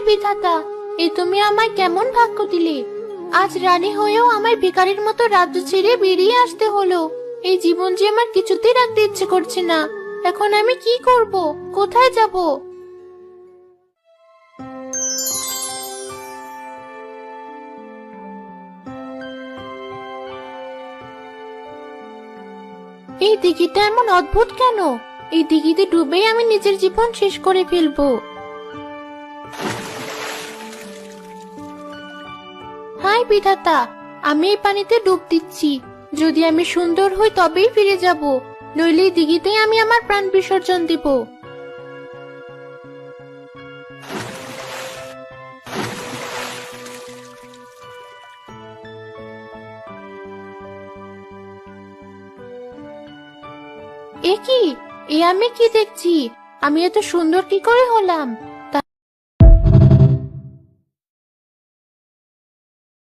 বিধাতা, এ তুমি আমায় কেমন ভাগ্য দিলে। আজ রানী হয়েও আমায় ভিখারির মতো রাজ্য ছেড়ে বেরিয়ে আসতে হলো। এই জীবন যে আমার কিছুতেই রাখতে ইচ্ছে করছে না। এখন আমি কি করব, কোথায় যাব? এই দিঘিটা এমন অদ্ভুত কেন? এই দিঘিতে ডুবেই আমি নিজের জীবন শেষ করে ফেলবো। হাই বিধাতা, আমি এই পানিতে ডুব দিচ্ছি। যদি আমি সুন্দর হই তবেই ফিরে যাব, নইলে এই দিঘিতেই আমি আমার প্রাণ বিসর্জন দিব। এ কি? এ আমি কি দেখছি? আমি এত সুন্দর কি করে হলাম?